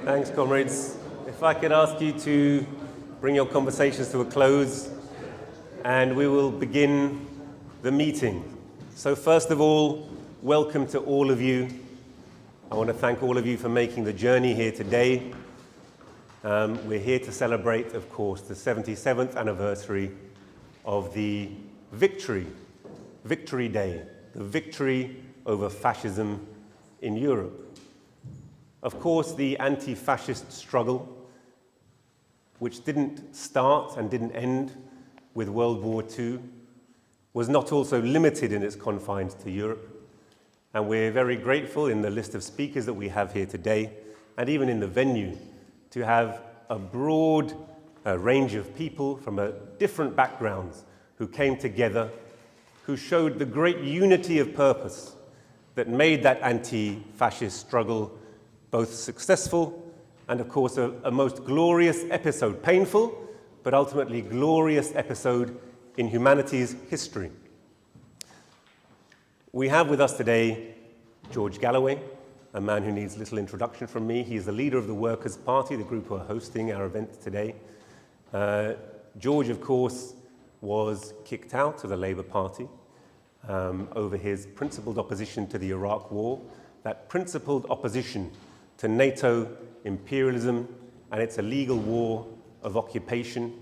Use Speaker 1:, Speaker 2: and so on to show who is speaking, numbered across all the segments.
Speaker 1: Thanks, comrades. If I could ask you to bring your conversations to a close, and we will begin the meeting. So first of all, welcome to all of you. I want to thank all of you for making the journey here today. We're here to celebrate, of course, the 77th anniversary of the Victory Day, the victory over fascism in Europe. Of course, the anti-fascist struggle, which didn't start and didn't end with World War II, was not also limited in its confines to Europe. And we're very grateful in the list of speakers that we have here today, and even in the venue, to have a broad range of people from different backgrounds who came together, who showed the great unity of purpose that made that anti-fascist struggle both successful and, of course, a most glorious episode, painful, but ultimately glorious episode in humanity's history. We have with us today George Galloway, a man who needs little introduction from me. He is the leader of the Workers' Party, the group who are hosting our event today. George, of course, was kicked out of the Labour Party over his principled opposition to the Iraq War, that principled opposition to NATO, imperialism, and its illegal war of occupation.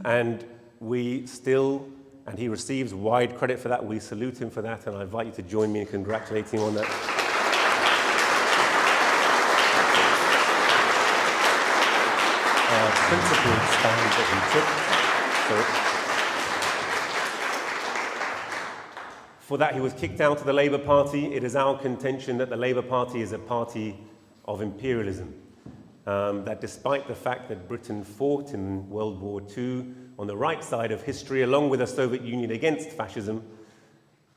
Speaker 1: And he receives wide credit for that. We salute him for that, and I invite you to join me in congratulating him on that. Principled stand that he took. For that, he was kicked out of the Labour Party. It is our contention that the Labour Party is a party of imperialism. That despite the fact that Britain fought in World War II on the right side of history, along with the Soviet Union against fascism,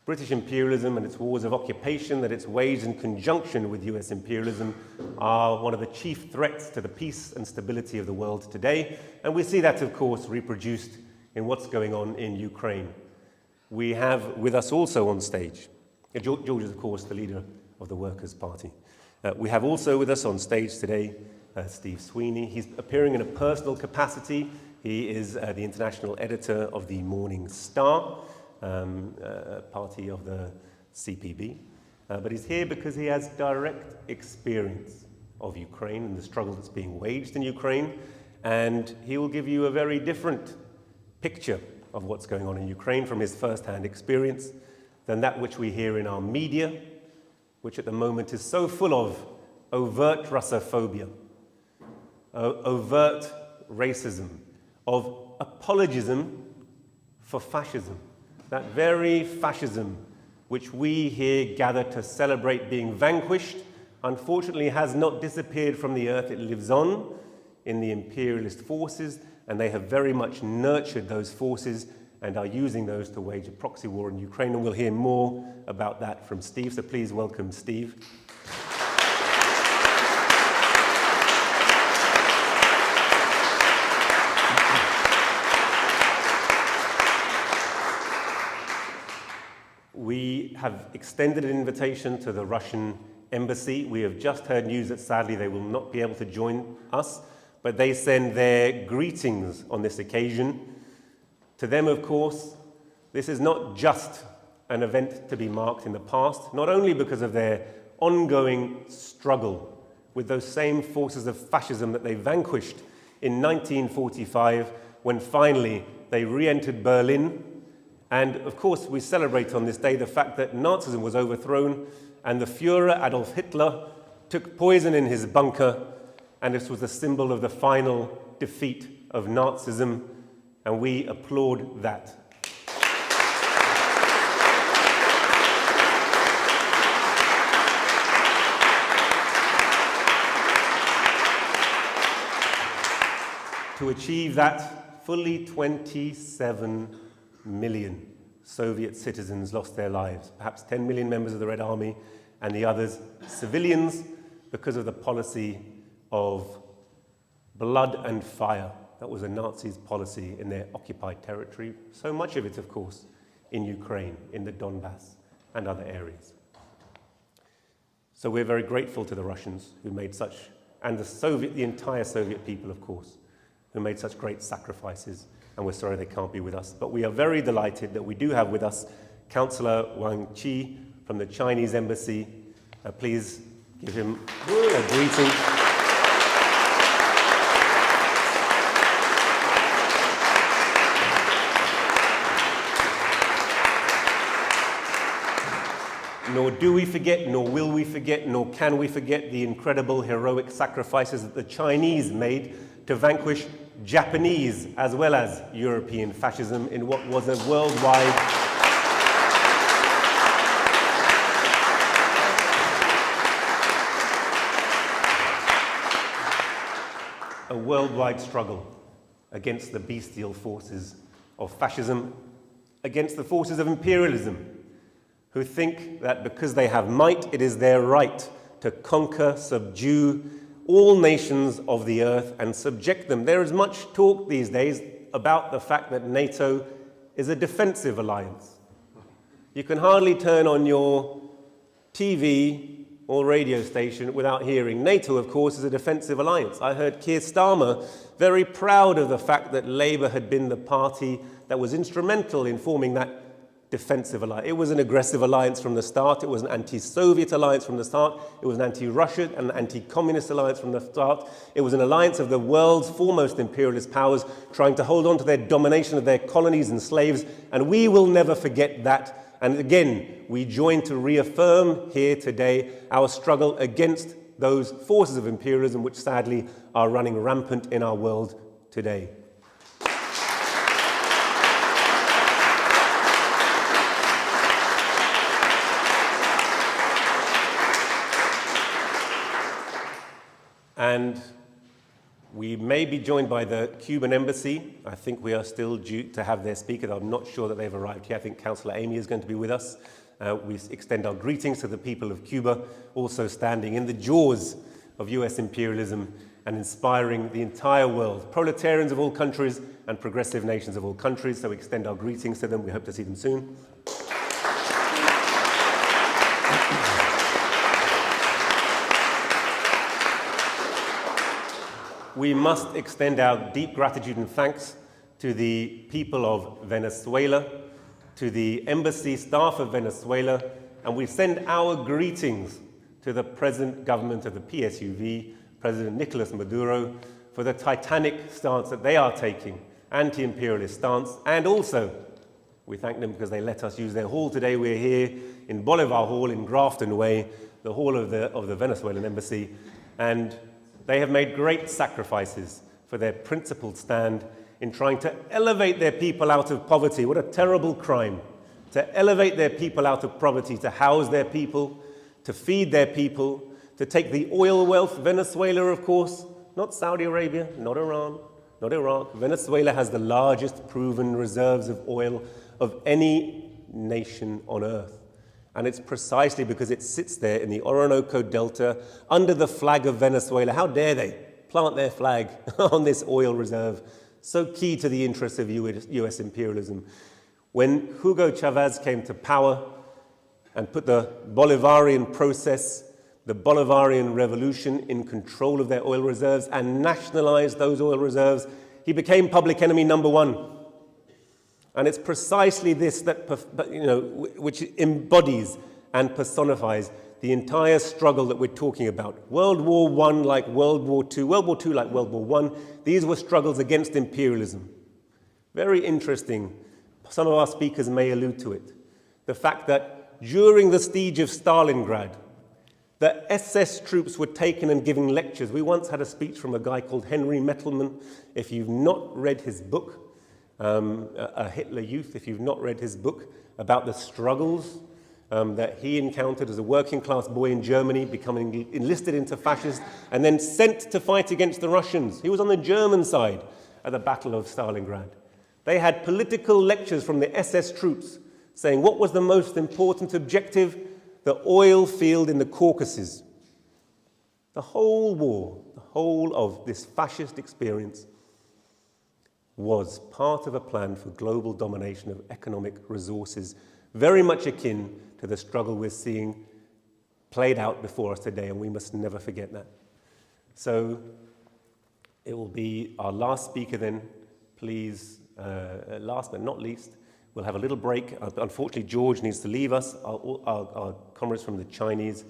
Speaker 1: British imperialism and its wars of occupation that it's waged in conjunction with US imperialism are one of the chief threats to the peace and stability of the world today. And we see that, of course, reproduced in what's going on in Ukraine. We have with us also on stage, George is, of course, the leader of the Workers' Party. We have also with us on stage today Steve Sweeney. He's appearing in a personal capacity. He is the international editor of the Morning Star, party of the CPB. But he's here because he has direct experience of Ukraine and the struggle that's being waged in Ukraine. And he will give you a very different picture of what's going on in Ukraine from his first-hand experience than that which we hear in our media, which at the moment is so full of overt Russophobia, overt racism, of apologism for fascism. That very fascism which we here gather to celebrate being vanquished, unfortunately has not disappeared from the earth. It lives on in the imperialist forces, and they have very much nurtured those forces and are using those to wage a proxy war in Ukraine. And we'll hear more about that from Steve. So please welcome Steve. We have extended an invitation to the Russian embassy. We have just heard news that sadly they will not be able to join us, but they send their greetings on this occasion. To them, of course, this is not just an event to be marked in the past, not only because of their ongoing struggle with those same forces of fascism that they vanquished in 1945 when finally they re-entered Berlin. And of course, we celebrate on this day the fact that Nazism was overthrown and the Führer, Adolf Hitler, took poison in his bunker, and this was the symbol of the final defeat of Nazism, and we applaud that. To achieve that, fully 27 million Soviet citizens lost their lives, perhaps 10 million members of the Red Army, and the others civilians, because of the policy of blood and fire. That was the Nazis' policy in their occupied territory. So much of it, of course, in Ukraine, in the Donbass, and other areas. So we're very grateful to the Russians who made such, and the entire Soviet people, of course, who made such great sacrifices, and we're sorry they can't be with us. But we are very delighted that we do have with us Councillor Wang Qi from the Chinese Embassy. Please give him a greeting. Nor do we forget, nor will we forget, nor can we forget the incredible heroic sacrifices that the Chinese made to vanquish Japanese as well as European fascism in what was a worldwide struggle against the bestial forces of fascism, against the forces of imperialism, who think that because they have might, it is their right to conquer, subdue all nations of the earth and subject them. There is much talk these days about the fact that NATO is a defensive alliance. You can hardly turn on your TV or radio station without hearing NATO, of course, is a defensive alliance. I heard Keir Starmer very proud of the fact that Labour had been the party that was instrumental in forming that defensive alliance. It was an aggressive alliance from the start. It was an anti-Soviet alliance from the start. It was an anti-Russian and anti-communist alliance from the start. It was an alliance of the world's foremost imperialist powers trying to hold on to their domination of their colonies and slaves, and we will never forget that. And again, we join to reaffirm here today our struggle against those forces of imperialism which sadly are running rampant in our world today. And we may be joined by the Cuban embassy. I think we are still due to have their speaker. I'm not sure that they've arrived here. I think Councillor Amy is going to be with us. We extend our greetings to the people of Cuba, also standing in the jaws of US imperialism and inspiring the entire world, proletarians of all countries and progressive nations of all countries. So we extend our greetings to them. We hope to see them soon. We must extend our deep gratitude and thanks to the people of Venezuela, to the embassy staff of Venezuela, and we send our greetings to the present government of the PSUV, President Nicolas Maduro, for the titanic stance that they are taking, anti-imperialist stance, and also we thank them because they let us use their hall today. We're here in Bolivar Hall in Grafton Way, the hall of the Venezuelan embassy, and they have made great sacrifices for their principled stand in trying to elevate their people out of poverty. What a terrible crime. To elevate their people out of poverty, to house their people, to feed their people, to take the oil wealth. Venezuela, of course, not Saudi Arabia, not Iran, not Iraq. Venezuela has the largest proven reserves of oil of any nation on earth. And it's precisely because it sits there in the Orinoco Delta under the flag of Venezuela. How dare they plant their flag on this oil reserve, so key to the interests of US imperialism. When Hugo Chavez came to power and put the Bolivarian process, the Bolivarian revolution in control of their oil reserves and nationalized those oil reserves, he became public enemy number one. And it's precisely this that, which embodies and personifies the entire struggle that we're talking about. World War I like World War II, World War II like World War I. These were struggles against imperialism. Very interesting. Some of our speakers may allude to it. The fact that during the siege of Stalingrad, the SS troops were taken and giving lectures. We once had a speech from a guy called Henry Mettelman. If you've not read his book, A Hitler Youth, if you've not read his book about the struggles that he encountered as a working class boy in Germany, becoming enlisted into fascists and then sent to fight against the Russians. He was on the German side at the Battle of Stalingrad. They had political lectures from the SS troops saying what was the most important objective? The oil field in the Caucasus. The whole war, the whole of this fascist experience was part of a plan for global domination of economic resources very much akin to the struggle we're seeing played out before us today, and we must never forget that. So it will be our last speaker then, please, last but not least. We'll have a little break. Unfortunately, George needs to leave us. Our comrades from the Chinese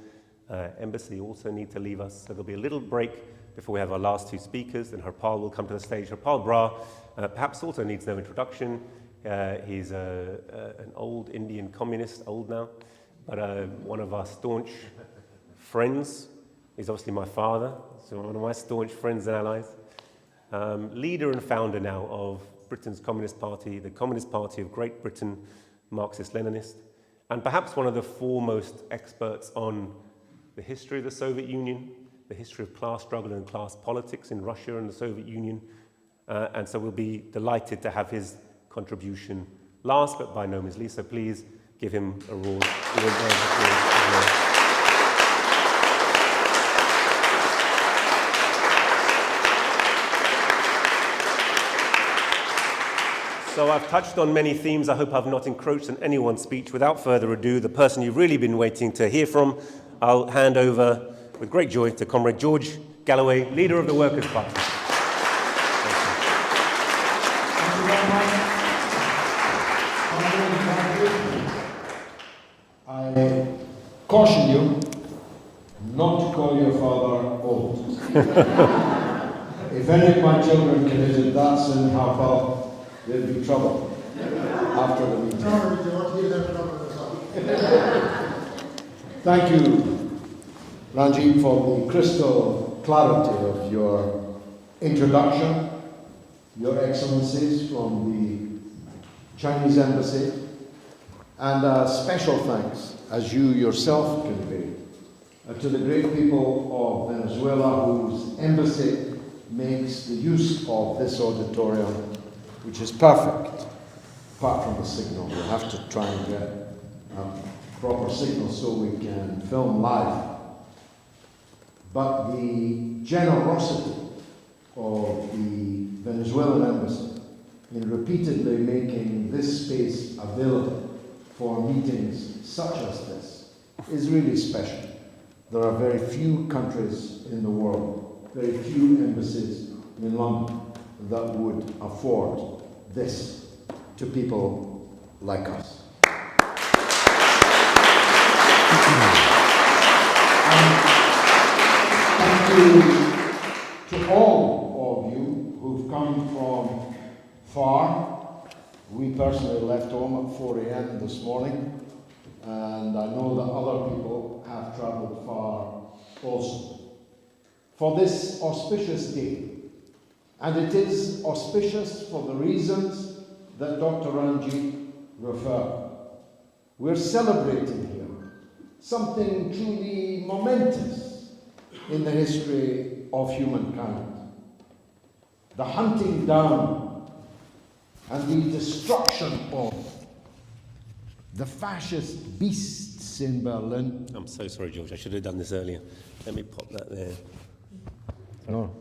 Speaker 1: embassy also need to leave us. So there'll be a little break before we have our last two speakers. Then Harpal will come to the stage. Harpal Brar perhaps also needs no introduction. He's an old Indian communist, old now, but one of our staunch friends. He's obviously my father, so one of my staunch friends and allies. Leader and founder now of Britain's Communist Party, the Communist Party of Great Britain, Marxist-Leninist, and perhaps one of the foremost experts on the history of the Soviet Union, the history of class struggle and class politics in Russia and the Soviet Union. And so we'll be delighted to have his contribution last, but by no means least. So please give him a round of applause. So I've touched on many themes. I hope I've not encroached on anyone's speech. Without further ado, the person you've really been waiting to hear from, I'll hand over with great joy to Comrade George Galloway, leader of the Workers' Party.
Speaker 2: Thank you very much. I caution you not to call your father old. If any of my children committed that sin, Harpal, there'd be trouble after the meeting. Thank you, Ranjeet, for the crystal clarity of your introduction, Your Excellencies from the Chinese Embassy, and a special thanks, as you yourself conveyed, to the great people of Venezuela whose embassy makes the use of this auditorium, which is perfect, apart from the signal. We'll have to try and get a proper signal so we can film live. But the generosity of the Venezuelan embassy in repeatedly making this space available for meetings such as this is really special. There are very few countries in the world, very few embassies in London that would afford this to people like us. Thank you to all of you who've come from far. We personally left home at 4 a.m. this morning, and I know that other people have travelled far also for this auspicious day. And it is auspicious for the reasons that Dr. Ranjeet referred. We're celebrating here something truly momentous in the history of humankind. The hunting down and the destruction of the fascist beasts in Berlin.
Speaker 1: I'm so sorry, George. I should have done this earlier. Let me pop that there.
Speaker 2: No.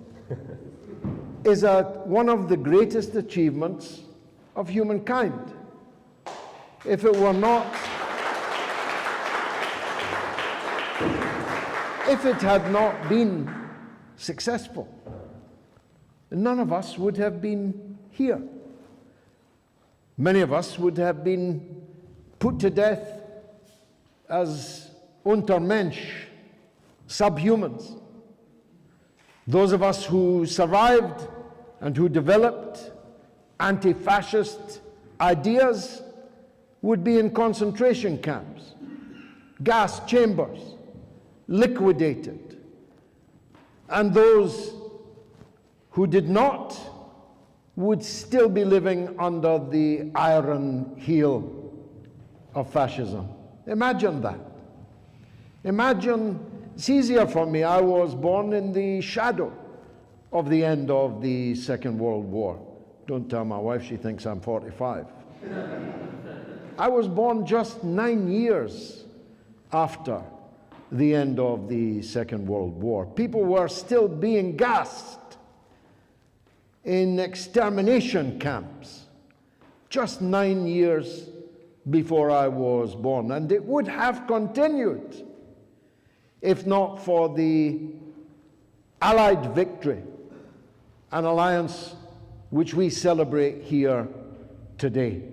Speaker 2: Is one of the greatest achievements of humankind. If it were not, if it had not been successful, none of us would have been here. Many of us would have been put to death as Untermensch, subhumans. Those of us who survived and who developed anti-fascist ideas would be in concentration camps, gas chambers, liquidated. And those who did not would still be living under the iron heel of fascism. Imagine that. Imagine. It's easier for me. I was born in the shadow of the end of the Second World War. Don't tell my wife, she thinks I'm 45. I was born just 9 years after the end of the Second World War. People were still being gassed in extermination camps just 9 years before I was born, and it would have continued if not for the Allied victory, an alliance which we celebrate here today.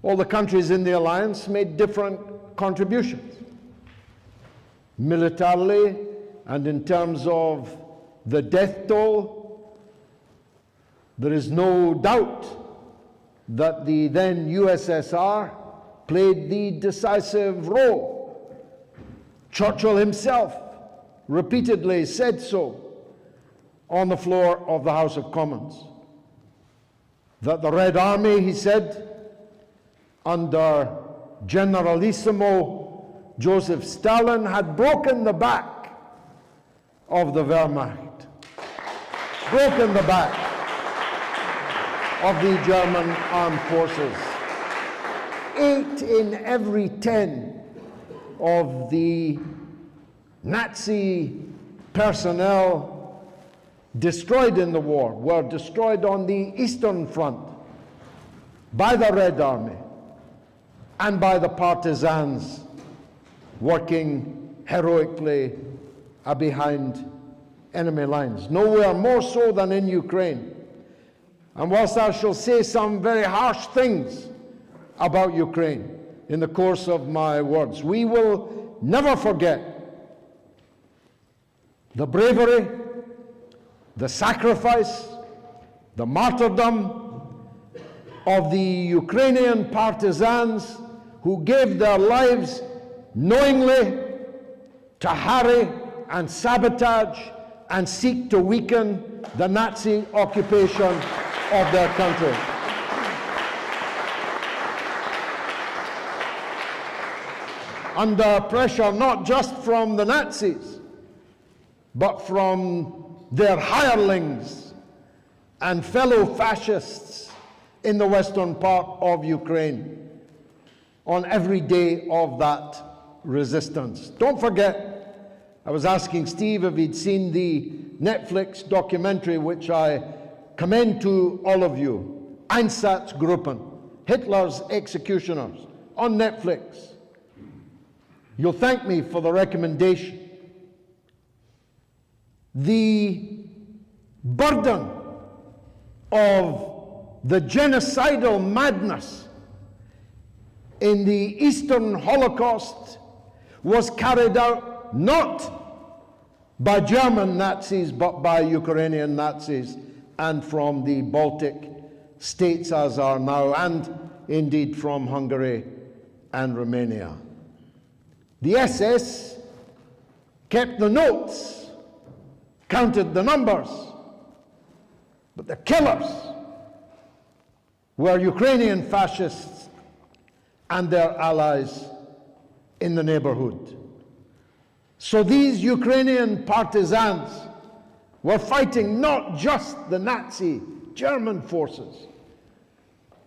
Speaker 2: All the countries in the alliance made different contributions, militarily and in terms of the death toll. There is no doubt that the then USSR played the decisive role. Churchill himself repeatedly said so on the floor of the House of Commons, that the Red Army, he said, under Generalissimo Joseph Stalin, had broken the back of the Wehrmacht, broken the back of the German armed forces. 8 in every 10 of the Nazi personnel destroyed in the war were destroyed on the Eastern Front by the Red Army and by the partisans working heroically behind enemy lines. Nowhere more so than in Ukraine. And whilst I shall say some very harsh things about Ukraine in the course of my words, we will never forget the bravery, the sacrifice, the martyrdom of the Ukrainian partisans who gave their lives knowingly to harry and sabotage and seek to weaken the Nazi occupation of their country. Under pressure not just from the Nazis, but from their hirelings and fellow fascists in the western part of Ukraine on every day of that resistance. Don't forget, I was asking Steve if he'd seen the Netflix documentary, which I commend to all of you, Einsatzgruppen, Hitler's Executioners, on Netflix. You'll thank me for the recommendation. The burden of the genocidal madness in the Eastern Holocaust was carried out not by German Nazis, but by Ukrainian Nazis, and from the Baltic states as are now, and indeed from Hungary and Romania. The SS kept the notes, counted the numbers, but the killers were Ukrainian fascists and their allies in the neighborhood. So these Ukrainian partisans were fighting not just the Nazi German forces,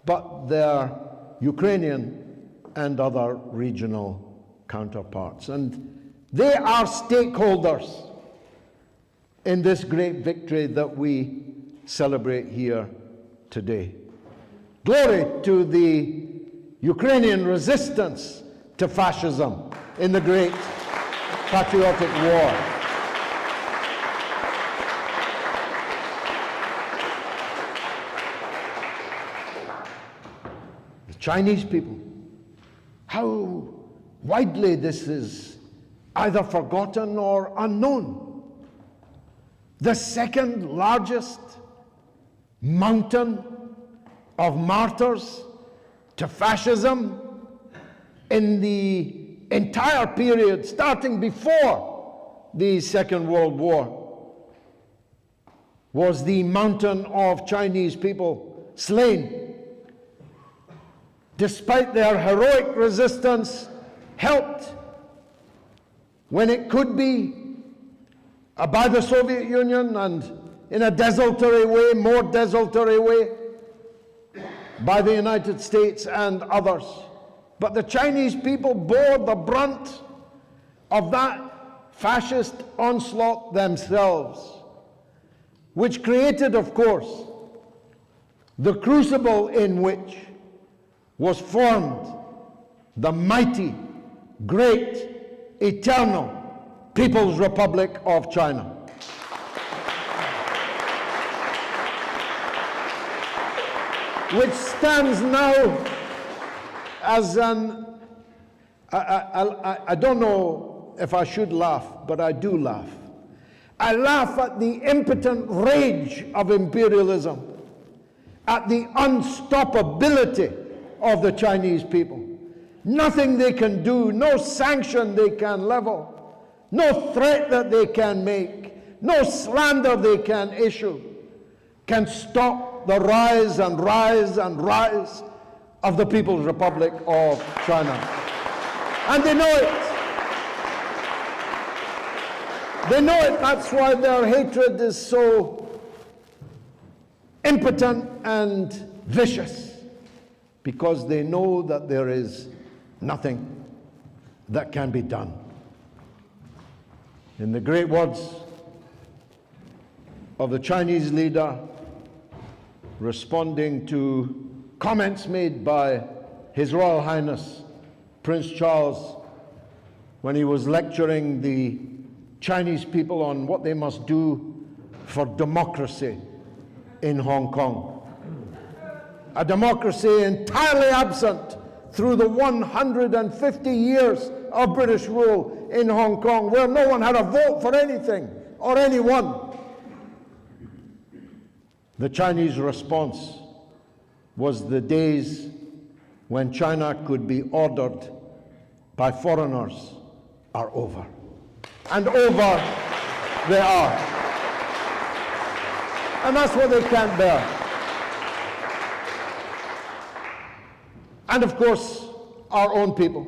Speaker 2: but their Ukrainian and other regional counterparts. And they are stakeholders in this great victory that we celebrate here today. Glory to the Ukrainian resistance to fascism in the great patriotic war. The Chinese people, how widely this is either forgotten or unknown. The second largest mountain of martyrs to fascism in the entire period starting before the Second World War was the mountain of Chinese people slain, despite their heroic resistance, helped when it could be by the Soviet Union, and in a desultory way, more desultory way, by the United States and others. But the Chinese people bore the brunt of that fascist onslaught themselves, which created, of course, the crucible in which was formed the mighty, great, eternal People's Republic of China. Which stands now as an, I don't know if I should laugh, but I do laugh. I laugh at the impotent rage of imperialism, at the unstoppability of the Chinese people. Nothing they can do, no sanction they can level, no threat that they can make, no slander they can issue, can stop the rise and rise and rise of the People's Republic of China. And they know it. They know it. That's why their hatred is so impotent and vicious, because they know that there is nothing that can be done. In the great words of the Chinese leader responding to comments made by His Royal Highness Prince Charles when he was lecturing the Chinese people on what they must do for democracy in Hong Kong. A democracy entirely absent through the 150 years of British rule in Hong Kong, where no one had a vote for anything or anyone. The Chinese response was the days when China could be ordered by foreigners are over. And over they are. And that's what they can't bear. And of course, our own people,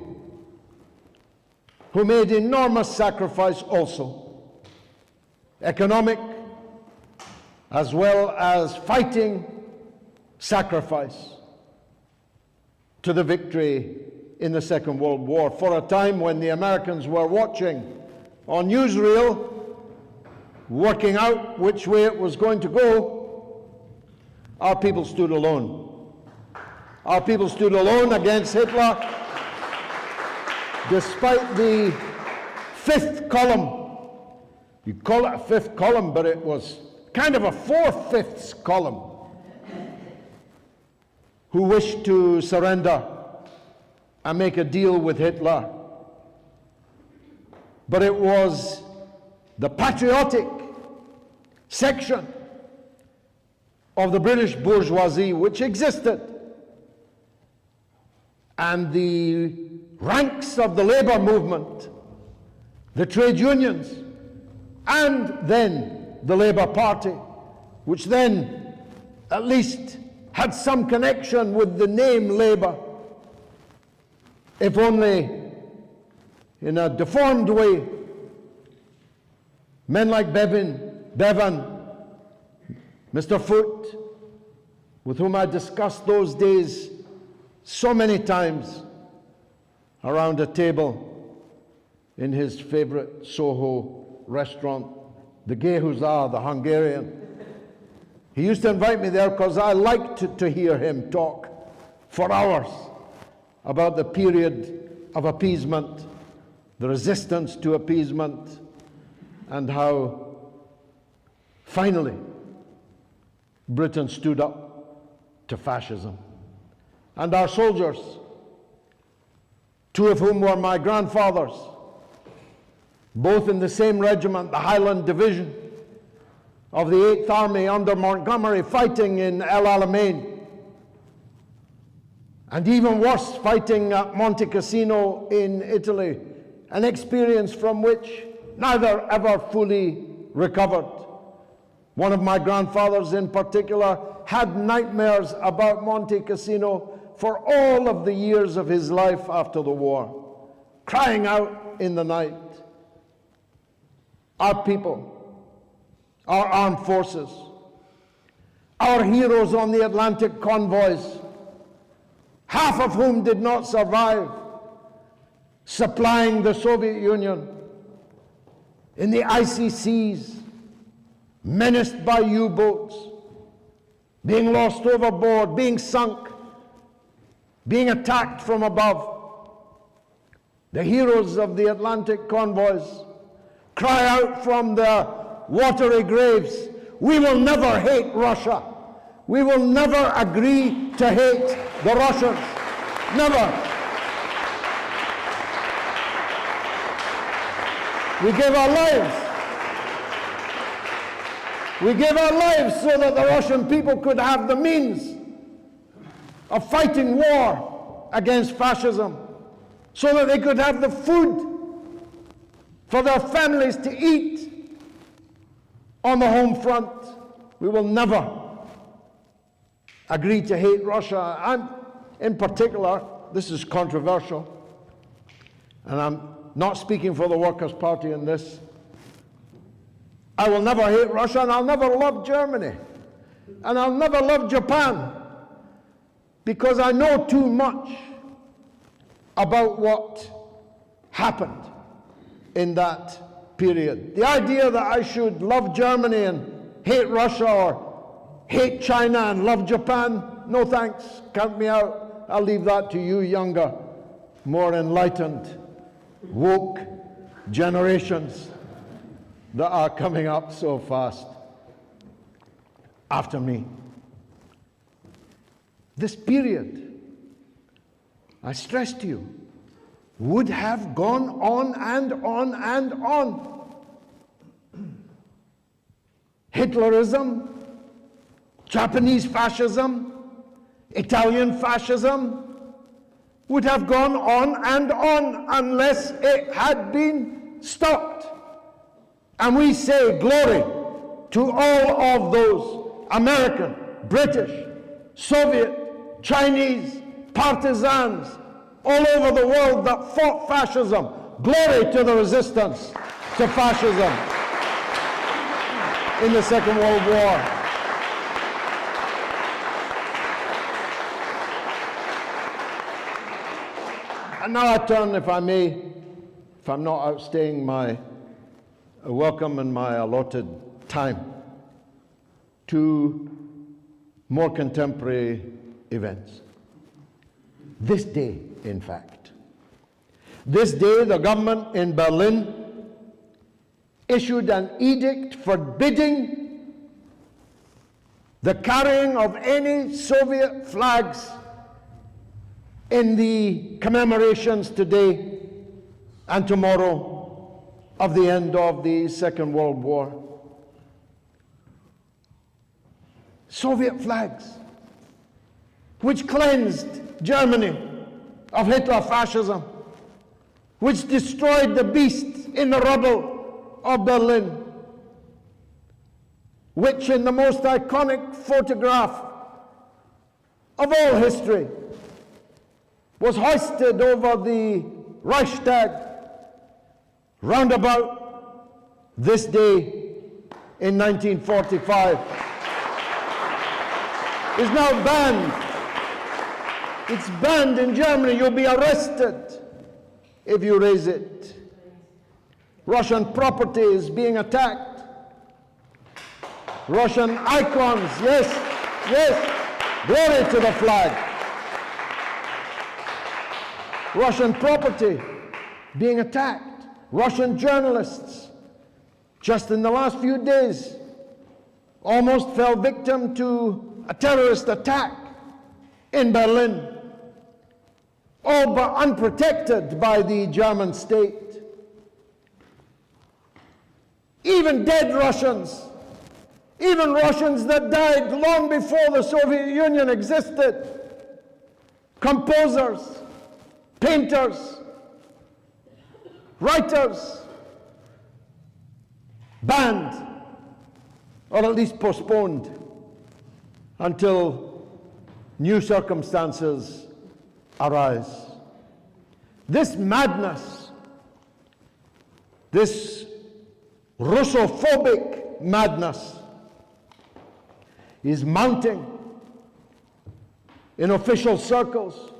Speaker 2: who made enormous sacrifice also, economic as well as fighting sacrifice to the victory in the Second World War. For a time when the Americans were watching on newsreel, working out which way it was going to go, our people stood alone. Our people stood alone against Hitler, despite the fifth column. You call it a fifth column, but it was kind of a four-fifths column, who wished to surrender and make a deal with Hitler. But it was the patriotic section of the British bourgeoisie which existed, and the ranks of the labor movement, the trade unions, and then the Labour Party, which then at least had some connection with the name Labour, if only in a deformed way. Men like Bevan, Mr. Foote, with whom I discussed those days so many times around a table in his favorite Soho restaurant, the Gay Hussar, the Hungarian. He used to invite me there because I liked to hear him talk for hours about the period of appeasement, the resistance to appeasement, and how finally Britain stood up to fascism. And our soldiers, two of whom were my grandfathers, both in the same regiment, the Highland Division of the 8th Army under Montgomery, fighting in El Alamein, and even worse, fighting at Monte Cassino in Italy, an experience from which neither ever fully recovered. One of my grandfathers in particular had nightmares about Monte Cassino for all of the years of his life after the war, crying out in the night. Our people, our armed forces, our heroes on the Atlantic convoys, half of whom did not survive, supplying the Soviet Union in the icy seas, menaced by U-boats, being lost overboard, being sunk, being attacked from above. The heroes of the Atlantic convoys cry out from their watery graves, "We will never hate Russia. We will never agree to hate the Russians. Never." We gave our lives. We gave our lives so that the Russian people could have the means of fighting war against fascism, so that they could have the food for their families to eat on the home front. We will never agree to hate Russia. And in particular, this is controversial, and I'm not speaking for the Workers' Party in this. I will never hate Russia, and I'll never love Germany, and I'll never love Japan, because I know too much about what happened in that period. The idea that I should love Germany and hate Russia, or hate China and love Japan, no thanks, count me out. I'll leave that to you younger, more enlightened, woke generations that are coming up so fast after me. This period, I stress to you, would have gone on and on and on. Hitlerism, Japanese fascism, Italian fascism would have gone on and on unless it had been stopped. And we say glory to all of those American, British, Soviet, Chinese partisans all over the world that fought fascism. Glory to the resistance to fascism in the Second World War. And now I turn, if I may, if I'm not outstaying my welcome and my allotted time, to more contemporary events. This day, in fact. This day, the government in Berlin issued an edict forbidding the carrying of any Soviet flags in the commemorations today and tomorrow of the end of the Second World War. Soviet flags, which cleansed Germany of Hitler fascism, which destroyed the beast in the rubble of Berlin, which in the most iconic photograph of all history was hoisted over the Reichstag roundabout this day in 1945, is now banned. It's banned in Germany. You'll be arrested if you raise it. Russian property is being attacked. Russian icons, yes, yes, glory to the flag. Russian property being attacked. Russian journalists, just in the last few days, almost fell victim to a terrorist attack in Berlin, all but unprotected by the German state. Even dead Russians, even Russians that died long before the Soviet Union existed, composers, painters, writers, banned, or at least postponed until new circumstances arise. This madness, this Russophobic madness, is mounting in official circles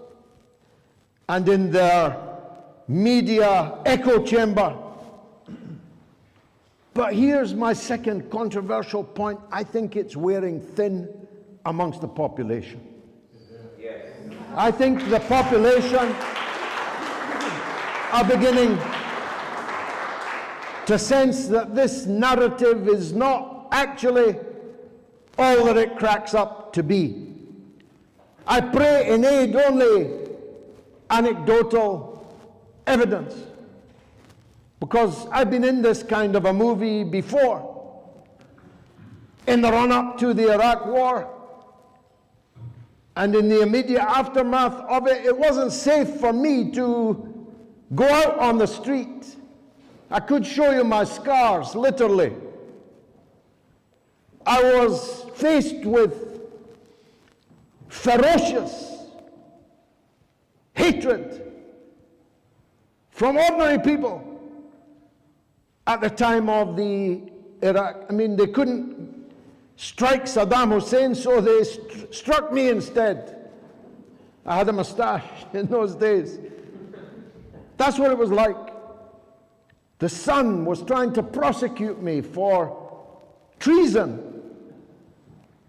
Speaker 2: and in their media echo chamber. But here's my second controversial point. I think it's wearing thin amongst the population. I think the population are beginning to sense that this narrative is not actually all that it cracks up to be. I pray in aid only anecdotal evidence, because I've been in this kind of a movie before. In the run-up to the Iraq War, and in the immediate aftermath of it, it wasn't safe for me to go out on the street. I could show you my scars, literally. I was faced with ferocious hatred from ordinary people at the time of the Iraq. I mean, they couldn't strike Saddam Hussein, so they struck me instead. I had a mustache in those days. That's what it was like. The Sun was trying to prosecute me for treason.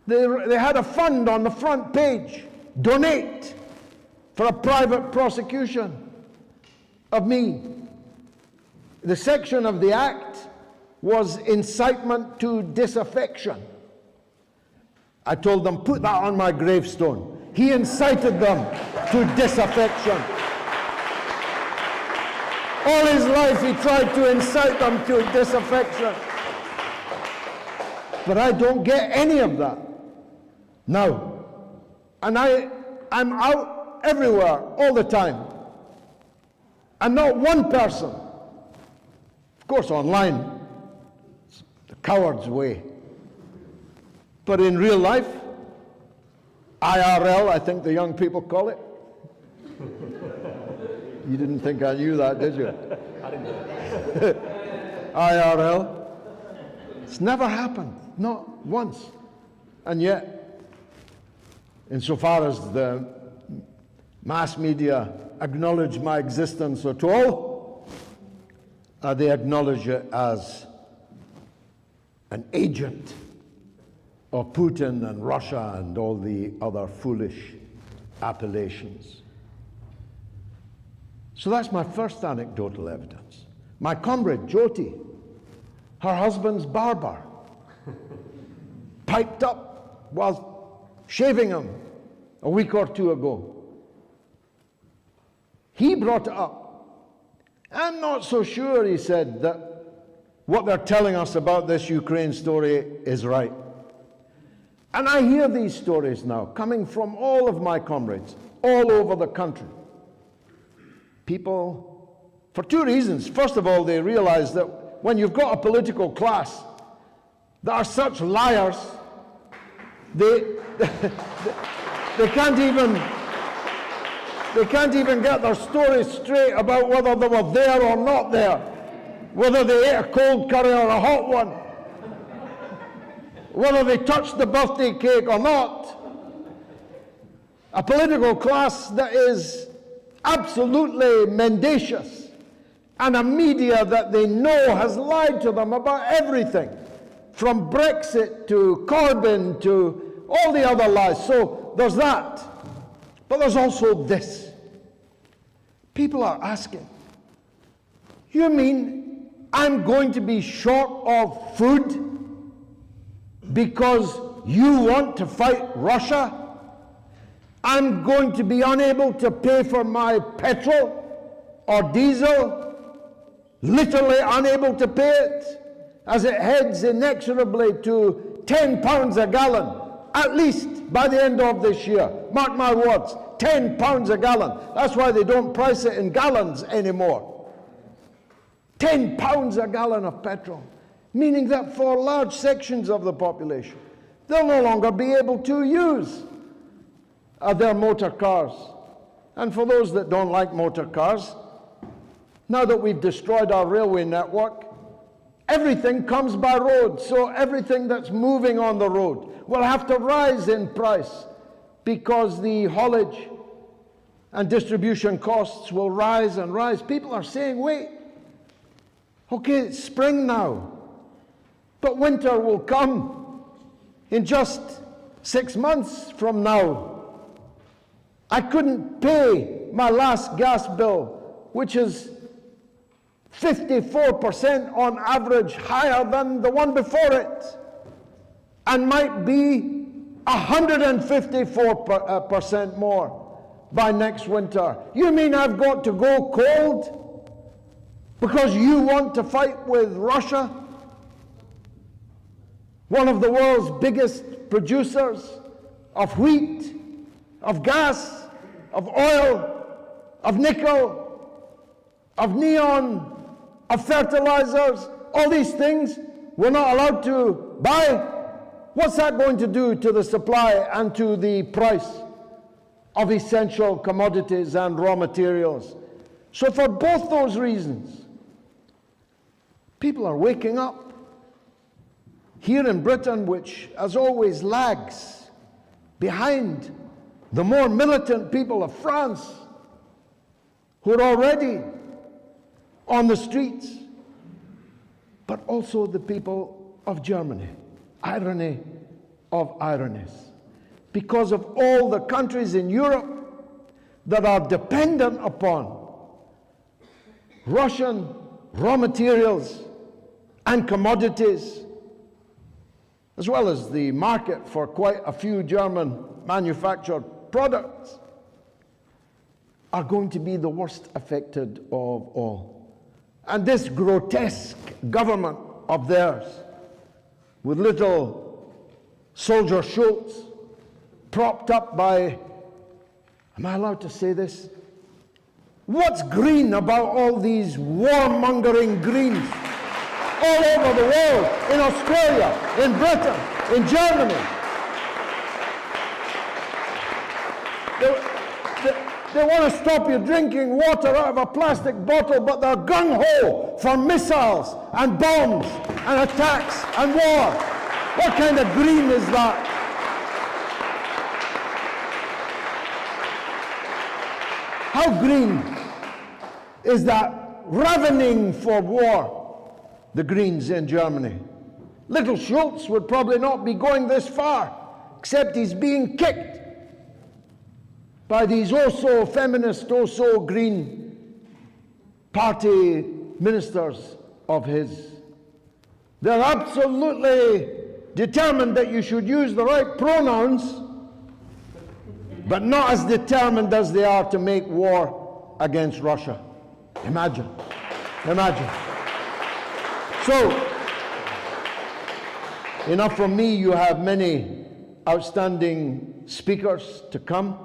Speaker 2: They had a fund on the front page, donate for a private prosecution of me. The section of the act was incitement to disaffection. I told them, put that on my gravestone. He incited them to disaffection. All his life he tried to incite them to disaffection. But I don't get any of that now. And I'm out everywhere all the time. And not one person, of course online, it's the coward's way. But in real life, IRL, I think the young people call it. You didn't think I knew that, did you?
Speaker 1: I didn't know.
Speaker 2: IRL. It's never happened, not once. And yet, insofar as the mass media acknowledge my existence at all, they acknowledge it as an agent of Putin and Russia and all the other foolish appellations. So that's my first anecdotal evidence. My comrade, Jyoti, her husband's barber, piped up while shaving him a week or two ago. He brought it up. I'm not so sure, he said, that what they're telling us about this Ukraine story is right. And I hear these stories now coming from all of my comrades all over the country. People, for two reasons. First of all, they realize that when you've got a political class that are such liars, they can't even get their stories straight about whether they were there or not there, whether they ate a cold curry or a hot one, whether they touched the birthday cake or not. A political class that is absolutely mendacious, and a media that they know has lied to them about everything, from Brexit to Corbyn to all the other lies. So there's that. But there's also this. People are asking, you mean I'm going to be short of food because you want to fight Russia? I'm going to be unable to pay for my petrol or diesel, literally unable to pay it, as it heads inexorably to £10 a gallon, at least by the end of this year. Mark my words, £10 a gallon. That's why they don't price it in gallons anymore. £10 a gallon of petrol, meaning that for large sections of the population, they'll no longer be able to use their motor cars. And for those that don't like motor cars, now that we've destroyed our railway network, everything comes by road, so everything that's moving on the road will have to rise in price because the haulage and distribution costs will rise and rise. People are saying, wait, okay, it's spring now, but winter will come in just 6 months from now. I couldn't pay my last gas bill, which is 54% on average higher than the one before it, and might be 154% more by next winter. You mean I've got to go cold because you want to fight with Russia, one of the world's biggest producers of wheat, of gas, of oil, of nickel, of neon, of fertilizers, all these things we're not allowed to buy? What's that going to do to the supply and to the price of essential commodities and raw materials? So for both those reasons, people are waking up. Here in Britain, which as always lags behind the more militant people of France, who are already on the streets, but also the people of Germany. Irony of ironies. Because of all the countries in Europe that are dependent upon Russian raw materials and commodities, as well as the market for quite a few German manufactured products, are going to be the worst affected of all. And this grotesque government of theirs, with little soldier Schultz propped up by, am I allowed to say this? What's green about all these warmongering Greens all over the world, in Australia, in Britain, in Germany? They want to stop you drinking water out of a plastic bottle, but they're gung-ho for missiles and bombs and attacks and war. What kind of green is that? How green is that ravening for war, the Greens in Germany? Little Schultz would probably not be going this far, except he's being kicked by these also feminist, also green party ministers of his. They're absolutely determined that you should use the right pronouns, but not as determined as they are to make war against Russia. Imagine. Imagine. So, enough from me. You have many outstanding speakers to come.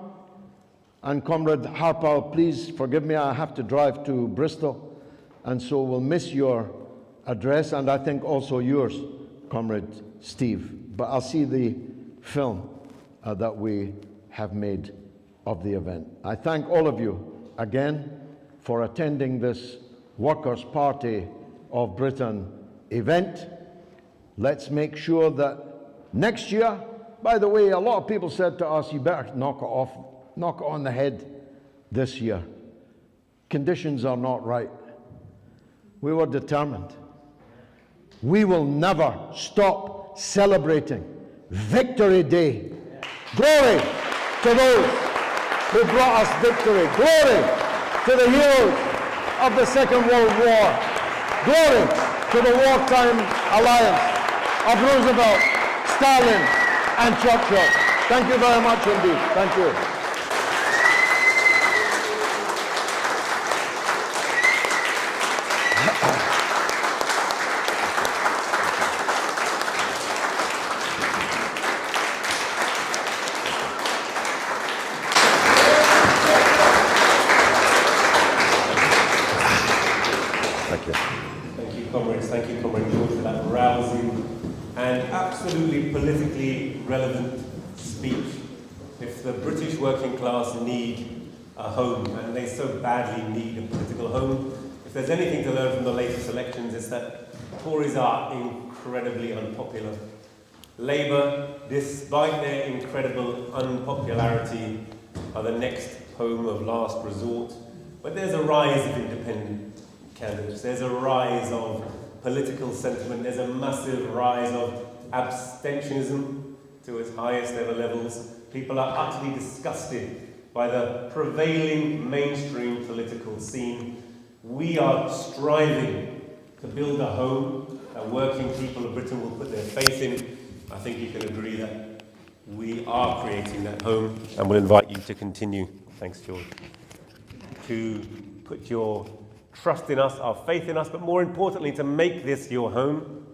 Speaker 2: And Comrade Harpal, please forgive me, I have to drive to Bristol, and so we'll miss your address, and I think also yours, Comrade Steve. But I'll see the film that we have made of the event. I thank all of you again for attending this Workers' Party of Britain event. Let's make sure that next year, by the way, a lot of people said to us, you better knock it on the head this year. Conditions are not right. We were determined. We will never stop celebrating Victory Day. Glory to those who brought us victory. Glory to the heroes of the Second World War. Glory to the wartime alliance of Roosevelt, Stalin, and Churchill. Thank you very much indeed. Thank you.
Speaker 1: Thank you, Comrade George, for that rousing and absolutely politically relevant speech. If the British working class need a home, and they so badly need a political home, if there's anything to learn from the latest elections, it's that Tories are incredibly unpopular. Labour, despite their incredible unpopularity, are the next home of last resort. But there's a rise of independent candidates. There's a rise of political sentiment. There's a massive rise of abstentionism to its highest ever levels. People are utterly disgusted by the prevailing mainstream political scene. We are striving to build a home that working people of Britain will put their faith in. I think you can agree that we are creating that home, and we'll invite you to continue, thanks George, to put your trust in us, our faith in us, but more importantly, to make this your home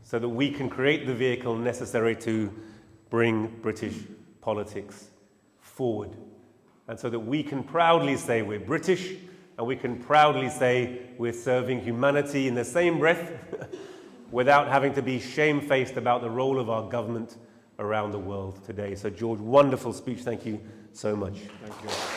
Speaker 1: so that we can create the vehicle necessary to bring British politics forward. And so that we can proudly say we're British, and we can proudly say we're serving humanity in the same breath without having to be shamefaced about the role of our government around the world today. So George, wonderful speech. Thank you so much.
Speaker 2: Thank you.